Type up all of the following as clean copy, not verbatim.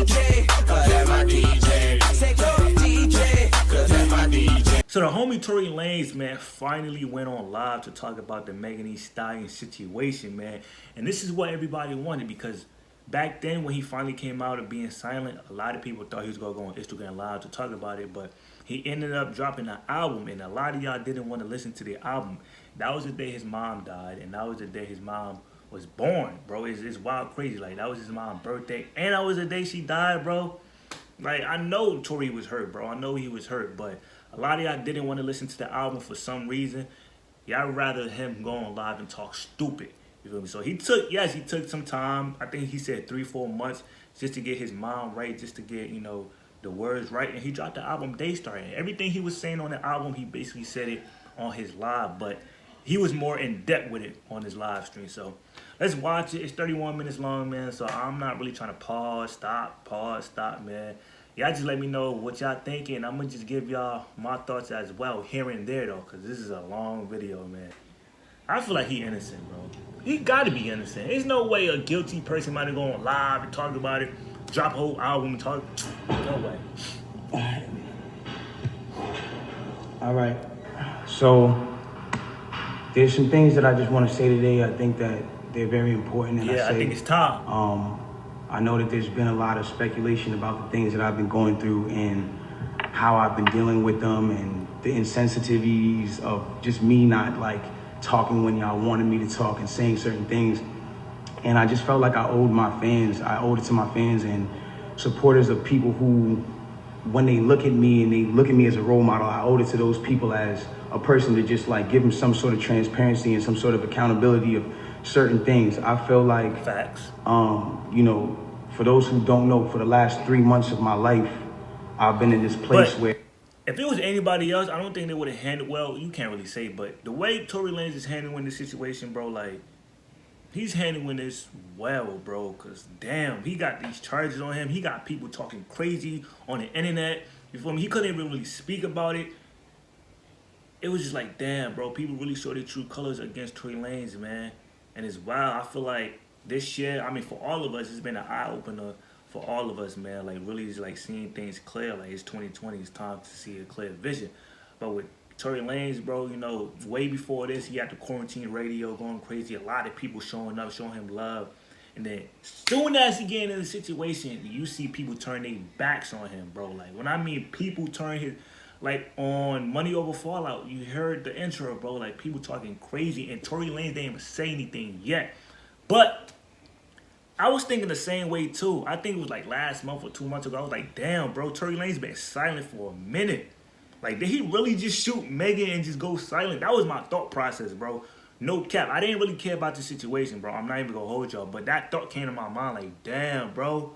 DJ, cause that's my DJ. I said go DJ, cause that's my DJ. So the homie Tory Lanez, man, finally went on live to talk about the Megan Thee Stallion situation, man. And this is what everybody wanted, because back then when he finally came out of being silent, a lot of people thought he was going to go on Instagram Live to talk about it, but he ended up dropping an album, and a lot of y'all didn't want to listen to the album. That was the day his mom died, and that was the day his mom was born, bro. It's wild crazy. Like, that was his mom's birthday, and that was the day she died, bro. Like, I know Tory was hurt, bro. I know he was hurt, but a lot of y'all didn't want to listen to the album for some reason. Y'all rather him go on live and talk stupid. You feel me? So he took some time. I think he said 3-4 months just to get his mind right, just to get, the words right. And he dropped the album Daystar. And everything he was saying on the album, he basically said it on his live, but he was more in depth with it on his live stream. So let's watch it. It's 31 minutes long, man. So I'm not really trying to pause, stop, man. Y'all just let me know what y'all thinking. I'm going to just give y'all my thoughts as well here and there, though, because this is a long video, man. I feel like he innocent, bro. He got to be innocent. There's no way a guilty person might have gone live and talked about it, drop a whole album and talk. No way. All right. So there's some things that I just want to say today. I think that they're very important. And I think it's time. I know that there's been a lot of speculation about the things that I've been going through and how I've been dealing with them, and the insensitivities of just me not like talking when y'all wanted me to talk and saying certain things. And I just felt like I owed it to my fans and supporters of people who, when they look at me and they look at me as a role model, I owed it to those people as a person to just like give them some sort of transparency and some sort of accountability of certain things. I feel like, facts. For those who don't know, for the last 3 months of my life, I've been in this place where... If it was anybody else, I don't think they would have handled well. You can't really say, but the way Tory Lanez is handling this situation, bro, like, he's handling this well, bro, because, damn, he got these charges on him. He got people talking crazy on the internet. You feel me? He couldn't even really speak about it. It was just like, damn, bro, people really show their true colors against Tory Lanez, man. And it's wild. I feel like this year, for all of us, it's been an eye-opener for all of us, man. Like, really just, like, seeing things clear. Like, it's 2020. It's time to see a clear vision. But with Tory Lanez, bro, way before this, he had the quarantine radio going crazy. A lot of people showing up, showing him love. And then soon as he get into the situation, you see people turn their backs on him, bro. Like, when I mean people turn his... Like, on Money Over Fallout, you heard the intro, bro. Like, people talking crazy. And Tory Lanez didn't even say anything yet. But I was thinking the same way, too. I think it was, like, last month or 2 months ago. I was like, damn, bro, Tory Lanez been silent for a minute. Like, did he really just shoot Megan and just go silent? That was my thought process, bro. No cap. I didn't really care about the situation, bro. I'm not even going to hold y'all. But that thought came to my mind, like, damn, bro.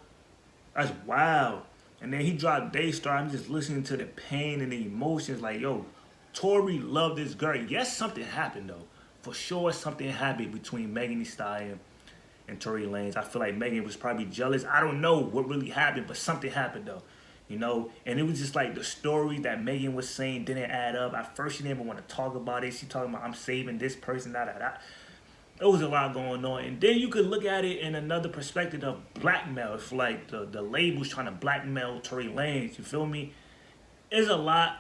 That's wild. And then he dropped Daystar. I'm just listening to the pain and the emotions. Like, yo, Tory loved this girl. Yes, something happened, though. For sure, something happened between Megan Thee Stallion and Tory Lanez. I feel like Megan was probably jealous. I don't know what really happened, but something happened, though. And it was just like the story that Megan was saying didn't add up. At first, she didn't even want to talk about it. She talking about, I'm saving this person, that. There was a lot going on. And then you could look at it in another perspective of blackmail. It's like the labels trying to blackmail Tory Lanez. You feel me? It's a lot.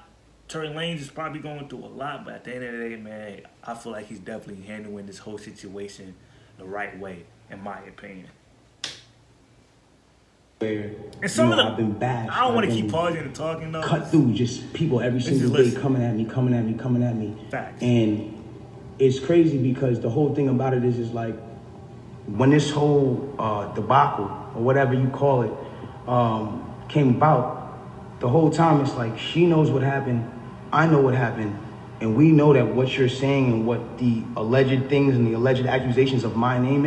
Tory Lanez is probably going through a lot. But at the end of the day, man, I feel like he's definitely handling this whole situation the right way, in my opinion. And some of them, I've been bashed. I don't want to keep pausing and talking, though. Cut through just people every single day coming at me. Facts. And it's crazy because the whole thing about it is like, when this whole debacle, or whatever you call it, came about, the whole time it's like, she knows what happened, I know what happened, and we know that what you're saying and what the alleged things and the alleged accusations of my name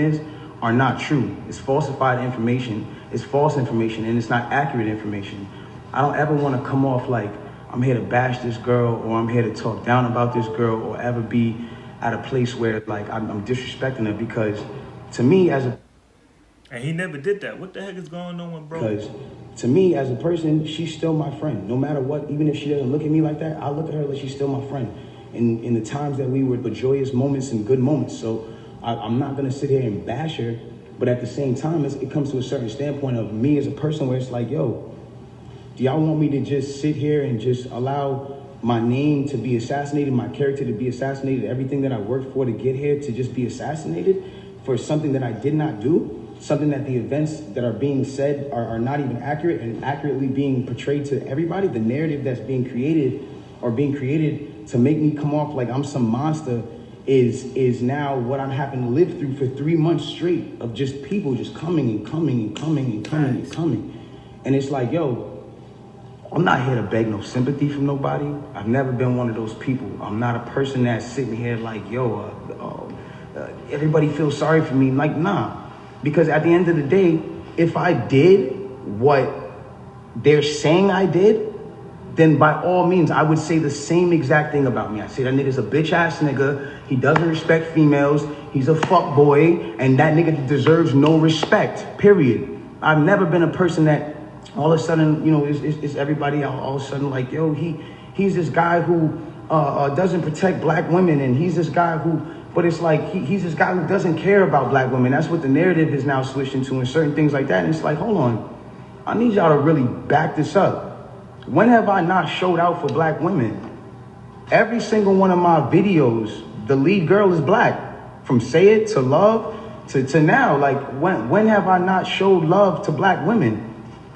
are not true. It's falsified information, it's false information, and it's not accurate information. I don't ever want to come off like I'm here to bash this girl, or I'm here to talk down about this girl, or ever be at a place where like I'm disrespecting her, because to me as a... And he never did that. What the heck is going on, bro? Because to me as a person, she's still my friend. No matter what, even if she doesn't look at me like that, I look at her like she's still my friend. In the times that we were the joyous moments and good moments. So I'm not gonna sit here and bash her But at the same time, it comes to a certain standpoint of me as a person where it's like, yo, do y'all want me to just sit here and just allow my name to be assassinated, my character to be assassinated, everything that I worked for to get here to just be assassinated for something that I did not do, something that the events that are being said are not even accurate and accurately being portrayed to everybody, the narrative that's being created to make me come off like I'm some monster is now what I'm having to live through for 3 months straight of just people just coming and coming and coming and coming and coming. And it's like, yo, I'm not here to beg no sympathy from nobody. I've never been one of those people. I'm not a person that's sitting here like, yo, everybody feels sorry for me. Like, nah. Because at the end of the day, if I did what they're saying I did, then by all means, I would say the same exact thing about me. I say that nigga's a bitch ass nigga. He doesn't respect females. He's a fuck boy. And that nigga deserves no respect, period. I've never been a person that all of a sudden, you know, is everybody all of a sudden like, yo, he's this guy who doesn't protect black women. And he's this guy who, but it's like, he's this guy who doesn't care about black women. That's what the narrative is now switched into and certain things like that. And it's like, hold on, I need y'all to really back this up. When have I not showed out for black women? Every single one of my videos, the lead girl is black. From Say It to Love to now. Like, when have I not showed love to black women?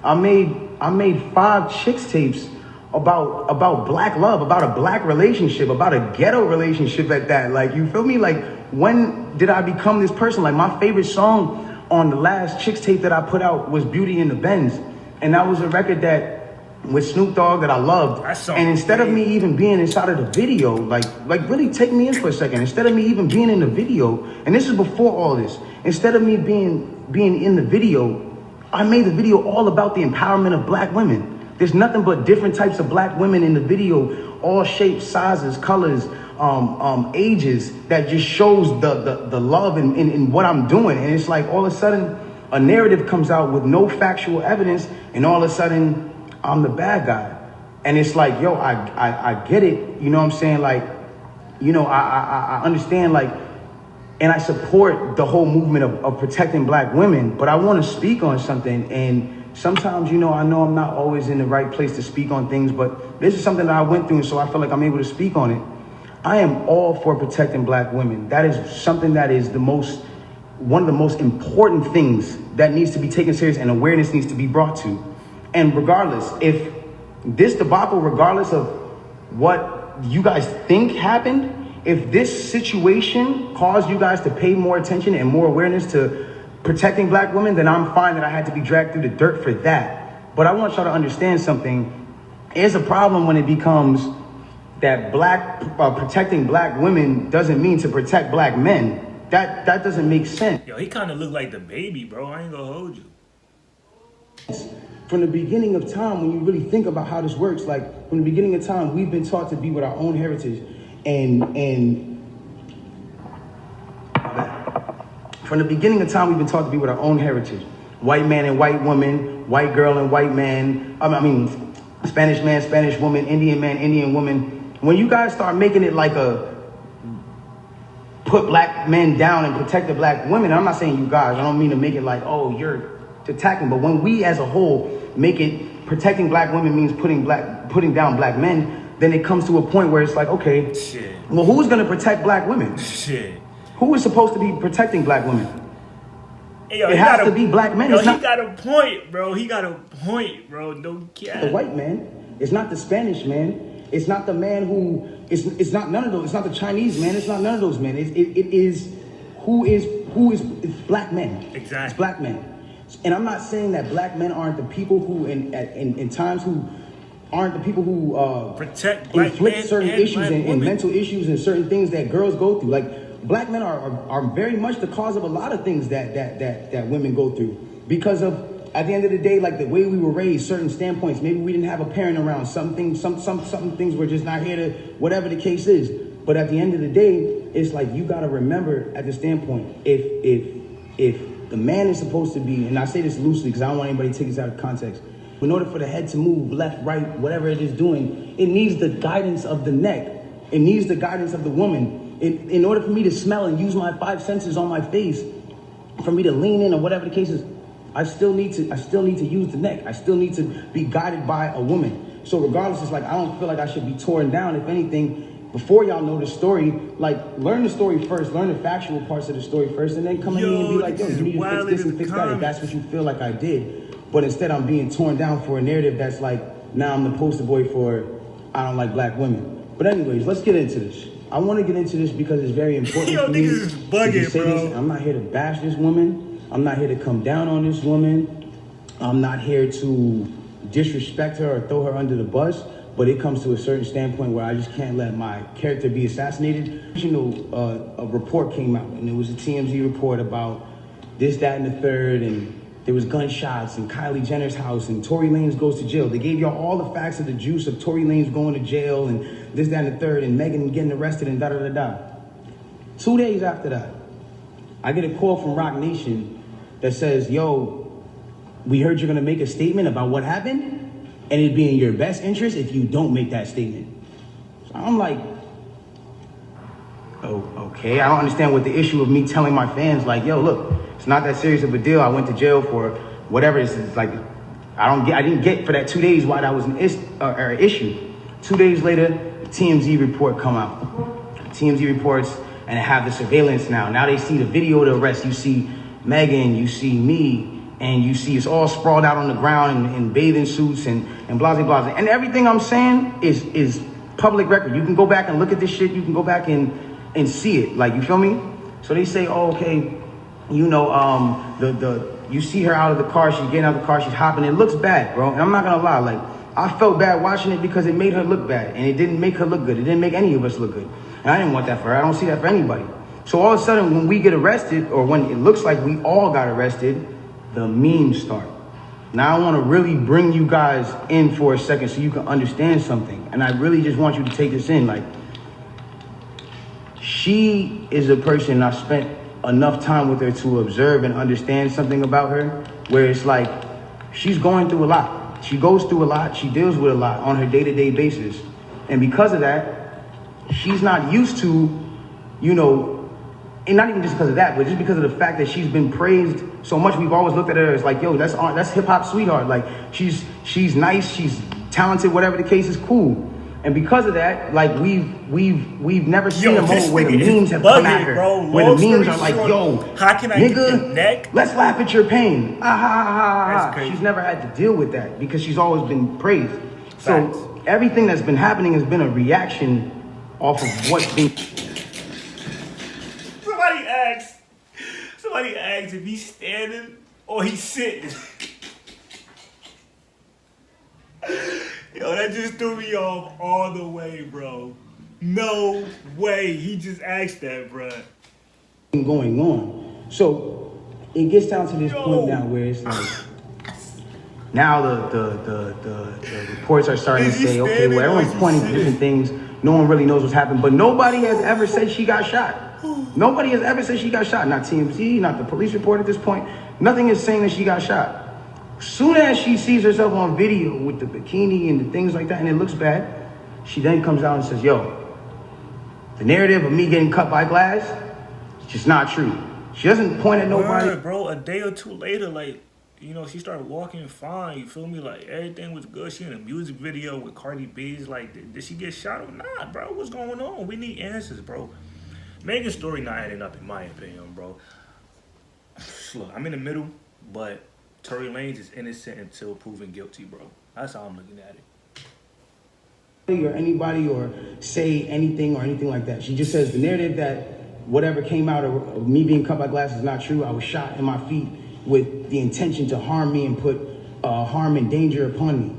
I made 5 chicks tapes about black love, about a black relationship, about a ghetto relationship at that. Like, you feel me? Like, when did I become this person? Like, my favorite song on the last chicks tape that I put out was Beauty in the Benz. And that was a record that with Snoop Dogg that I loved. And instead of me even being inside of the video, like really take me in for a second. Instead of me even being in the video, and this is before all this, instead of me being in the video, I made the video all about the empowerment of black women. There's nothing but different types of black women in the video, all shapes, sizes, colors, ages, that just shows the love in what I'm doing. And it's like all of a sudden a narrative comes out with no factual evidence, and all of a sudden I'm the bad guy. And it's like, yo, I get it. You know what I'm saying? Like, you know, I understand, like, and I support the whole movement of protecting black women, but I want to speak on something. And sometimes, you know I'm not always in the right place to speak on things, but this is something that I went through, and so I feel like I'm able to speak on it. I am all for protecting black women. That is something that is one of the most important things that needs to be taken serious and awareness needs to be brought to. And regardless, if this debacle, regardless of what you guys think happened, if this situation caused you guys to pay more attention and more awareness to protecting black women, then I'm fine that I had to be dragged through the dirt for that. But I want y'all to understand something. It's a problem when it becomes that protecting black women doesn't mean to protect black men. That doesn't make sense. Yo, he kind of looked like the baby, bro. I ain't gonna hold you. From the beginning of time, when you really think about how this works, like from the beginning of time, we've been taught to be with our own heritage. And from the beginning of time, we've been taught to be with our own heritage. White man and white woman, white girl and white man. I mean, Spanish man, Spanish woman, Indian man, Indian woman. When you guys start making it like put black men down and protect the black women, I'm not saying you guys, I don't mean to make it like, oh, you're attacking, but when we as a whole make it protecting black women means putting down black men, then it comes to a point where it's like, okay, shit. Well, who's gonna protect black women? Shit. Who is supposed to be protecting black women? Hey, yo, it has to be black men. Yo, he got a point, bro. He got a point, bro. Don't care. The white man. It's not the Spanish man. It's not the man who. It's not none of those. It's not the Chinese man. It's not none of those men. It is who is it's black men. Exactly. It's black men. And I'm not saying that black men aren't the people who in times who aren't the people who protect black inflict certain issues and women. mental issues and certain things that girls go through. Like black men are very much the cause of a lot of things that women go through because of, at the end of the day, like the way we were raised, certain standpoints. Maybe we didn't have a parent around. Some things were just not here to, whatever the case is. But at the end of the day, it's like you got to remember at the standpoint, if the man is supposed to be, and I say this loosely because I don't want anybody to take this out of context. In order for the head to move left, right, whatever it is doing, it needs the guidance of the neck. It needs the guidance of the woman. In order for me to smell and use my 5 senses on my face, for me to lean in or whatever the case is, I still need to use the neck. I still need to be guided by a woman. So regardless, it's like I don't feel like I should be torn down. If anything, before y'all know the story, like learn the story first, learn the factual parts of the story first, and then come in here and be like, yo, you need to fix this and fix that if that's what you feel like I did. But instead I'm being torn down for a narrative that's like, now I'm the poster boy for I don't like black women. But anyways, let's get into this. I want to get into this because it's very important Yo, for me niggas is bugging, to say bro. this. I'm not here to bash this woman. I'm not here to come down on this woman. I'm not here to disrespect her or throw her under the bus. But it comes to a certain standpoint where I just can't let my character be assassinated. You know, a report came out, and it was a TMZ report about this, that, and the third, and there was gunshots in Kylie Jenner's house, and Tory Lanez goes to jail. They gave y'all all the facts of the juice of Tory Lanez going to jail, and this, that, and the third, and Megan getting arrested, and da-da-da-da. 2 days after that, I get a call from Rock Nation that says, yo, we heard you're gonna make a statement about what happened, and it'd be in your best interest if you don't make that statement. So I'm like, oh, okay. I don't understand what the issue of me telling my fans, like, yo, look, it's not that serious of a deal. I went to jail for whatever. It's like, I didn't get for that 2 days why that was an issue. 2 days later, the TMZ report come out. TMZ reports, and they have the surveillance now. Now they see the video of the arrest. You see Megan, you see me, and you see it's all sprawled out on the ground in bathing suits and blah, blah, blah. And everything I'm saying is public record. You can go back and look at this shit. You can go back and see it. Like, you feel me? So they say, oh, okay, you know, you see her out of the car. She's getting out of the car. She's hopping. It looks bad, bro. And I'm not going to lie. Like, I felt bad watching it because it made her look bad. And it didn't make her look good. It didn't make any of us look good. And I didn't want that for her. I don't see that for anybody. So all of a sudden, when we get arrested, or when it looks like we all got arrested, the memes start. Now I want to really bring you guys in for a second so you can understand something. And I really just want you to take this in. Like, she is a person I spent enough time with her to observe and understand something about her, where it's like she's going through a lot. She goes through a lot. She deals with a lot on her day-to-day basis. And because of that, she's not used to, you know, and not even just because of that, but just because of the fact that she's been praised so much. We've always looked at her as like, yo, that's hip hop sweetheart. Like, she's nice, she's talented, whatever the case is, cool. And because of that, like, we've never seen a moment where the memes have come at her, bro. where the memes are like, yo, how can I nigga, get the neck? Let's laugh at your pain. Ah, ha, ha, ha, That's ha. crazy. She's never had to deal with that because she's always been praised. Facts. So everything that's been happening has been a reaction off of what's been. Somebody asked if he's standing or he's sitting. Yo, that just threw me off all the way, bro. No way. He just asked that, bro. Going on. So it gets down to this point now where it's like, now the reports are starting to say, okay, well, everyone's pointing to different things. No one really knows what's happened, but nobody has ever said she got shot. Nobody has ever said she got shot. Not TMZ, not the police report at this point. Nothing is saying that she got shot. Soon as she sees herself on video with the bikini and the things like that, and it looks bad, she then comes out and says, yo, the narrative of me getting cut by glass, it's just not true. She doesn't point at nobody. Word, bro, a day or two later, like, you know, she started walking fine, you feel me? Like, everything was good. She in a music video with Cardi B's. Like, did she get shot or not, bro? What's going on? We need answers, bro. Megan's story not adding up, in my opinion, bro. Look, I'm in the middle, but Tory Lanez is innocent until proven guilty, bro. That's how I'm looking at it. Or anybody or say anything or anything like that. She just says the narrative that whatever came out of me being cut by glass is not true. I was shot in my feet with the intention to harm me and put harm and danger upon me,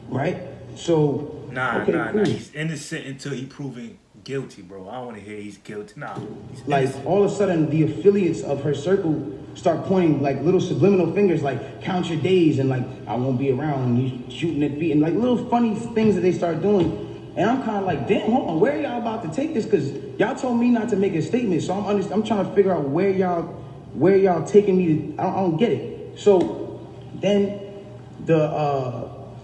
right? So Nah, cool. He's innocent until he proven guilty, bro. I don't want to hear he's guilty. Nah, he's like innocent. all of a sudden the affiliates of her circle start pointing like little subliminal fingers, like count your days and like I won't be around and you shooting at feet and like little funny things that they start doing. And I'm kind of like, damn, hold on, where are y'all about to take this? Because y'all told me not to make a statement, so I'm trying to figure out where y'all taking me to. I don't get it. So then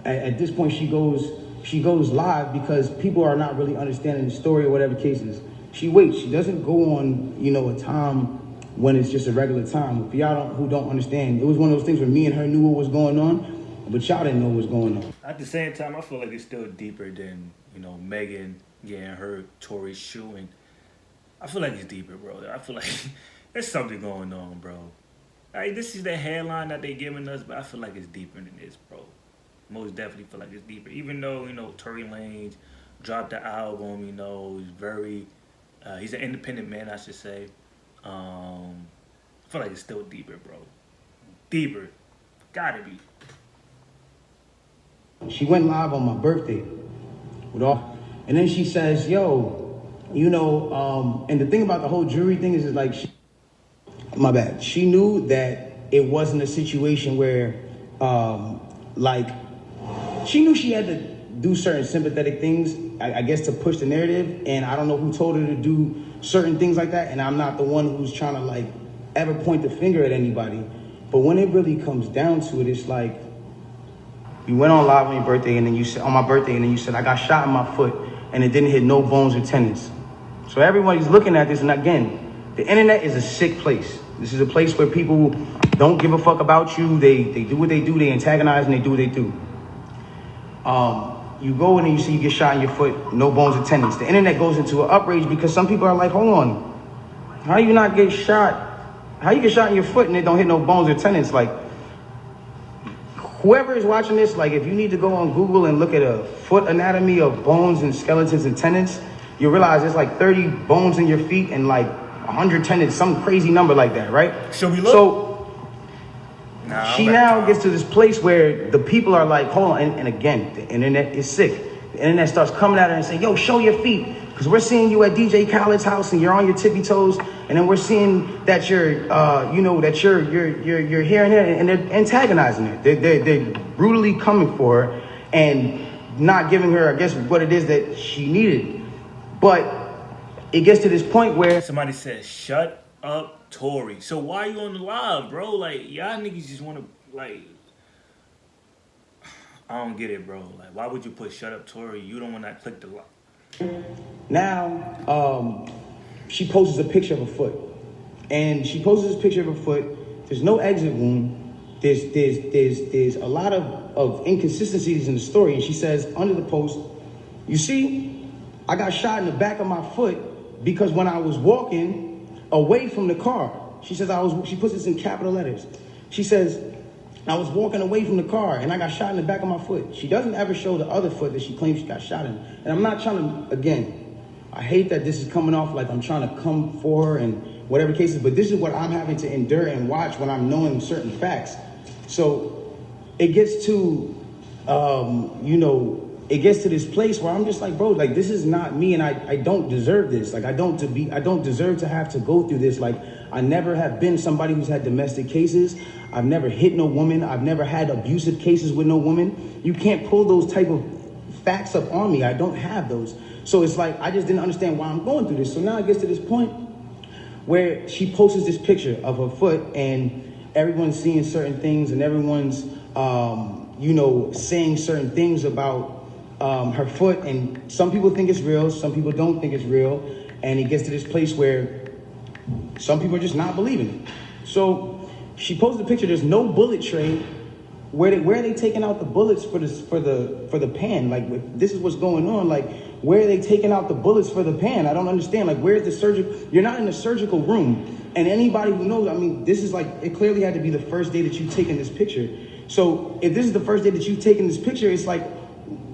at this point she goes live because people are not really understanding the story or whatever case is. She waits. She doesn't go on, you know, a time when it's just a regular time. For y'all who don't understand, it was one of those things where me and her knew what was going on, but y'all didn't know what was going on. At the same time, I feel like it's still deeper than, Megan getting her Tory's shoe. And I feel like it's deeper, bro. I feel like there's something going on, bro. Like, this is the headline that they giving us, but I feel like it's deeper than this, bro. Most definitely feel like it's deeper. Even though, Tory Lanez dropped the album, he's very, he's an independent man, I should say. I feel like it's still deeper, bro. Deeper. Gotta be. She went live on my birthday with all, and then she says, yo, and the thing about the whole jewelry thing is like, my bad. She knew that it wasn't a situation where, she knew she had to do certain sympathetic things, I guess, to push the narrative. And I don't know who told her to do certain things like that. And I'm not the one who's trying to ever point the finger at anybody. But when it really comes down to it, it's like, you went on live on your birthday, and then you said, on my birthday, and then you said, I got shot in my foot and it didn't hit no bones or tendons. So everybody's looking at this. And again, the internet is a sick place. This is a place where people don't give a fuck about you. They do what they do. They antagonize and they do what they do. You go in and you see you get shot in your foot, no bones or tendons. The internet goes into an outrage because some people are like, hold on, how you not get shot? How you get shot in your foot and it don't hit no bones or tendons? Like, whoever is watching this, if you need to go on Google and look at a foot anatomy of bones and skeletons and tendons, you realize there's 30 bones in your feet and 100 tendons, some crazy number like that, right? Should we look? So she now gets to this place where the people are like, hold on, and again, the internet is sick. The internet starts coming at her and saying, yo, show your feet, because we're seeing you at DJ Khaled's house and you're on your tippy toes, and then we're seeing that you're, that you're here and there, and they're antagonizing her. They're brutally coming for her and not giving her, I guess, what it is that she needed. But it gets to this point where somebody says, shut up, Tory. So why are you on the live, bro? Y'all niggas just want to, I don't get it, bro. Why would you put shut up, Tory? You don't want to click the live. Now, she posts a picture of her foot. And she posts this picture of her foot. There's no exit wound. There's a lot of inconsistencies in the story. And she says under the post, you see, I got shot in the back of my foot because when I was walking away from the car, she says she puts this in capital letters. She says, I was walking away from the car and I got shot in the back of my foot. She doesn't ever show the other foot that she claims she got shot in. And I'm not trying to, again, I hate that this is coming off like I'm trying to come for her and whatever cases, but this is what I'm having to endure and watch when I'm knowing certain facts. So it gets to, it gets to this place where I'm just like, bro, this is not me, and I don't deserve this. I don't deserve to have to go through this. I never have been somebody who's had domestic cases. I've never hit no woman. I've never had abusive cases with no woman. You can't pull those type of facts up on me. I don't have those. So it's I just didn't understand why I'm going through this. So now it gets to this point where she posts this picture of her foot and everyone's seeing certain things and everyone's, saying certain things about her foot, and some people think it's real, some people don't think it's real, and it gets to this place where some people are just not believing it. So she posted a picture. There's no bullet tray. Where are they taking out the bullets for the pan? This is what's going on. Where are they taking out the bullets for the pan? I don't understand. Where's the surgical? You're not in a surgical room, and anybody who knows, this is it clearly had to be the first day that you've taken this picture. So if this is the first day that you've taken this picture, it's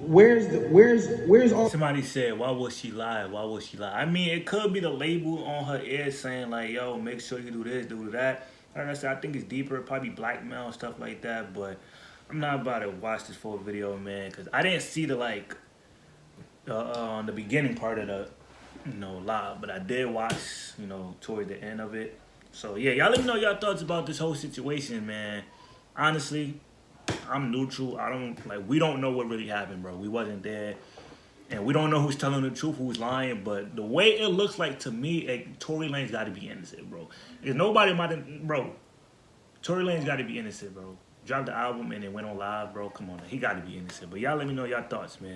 where's all? Somebody said, why would she lie? Why would she lie? I mean, it could be the label on her ear saying yo, make sure you do this, do that. Like I said, I think it's deeper, probably blackmail and stuff like that. But I'm not about to watch this full video, man, because I didn't see the the beginning part of the live, but I did watch toward the end of it. So yeah, y'all let me know your thoughts about this whole situation, man. Honestly, I'm neutral. We don't know what really happened, bro. We wasn't there. And we don't know who's telling the truth, who's lying. But the way it looks like to me, Tory Lanez got to be innocent, bro. If nobody might have, bro, Tory Lanez got to be innocent, bro. Dropped the album and then went on live, bro. Come on, he got to be innocent. But y'all let me know your thoughts, man.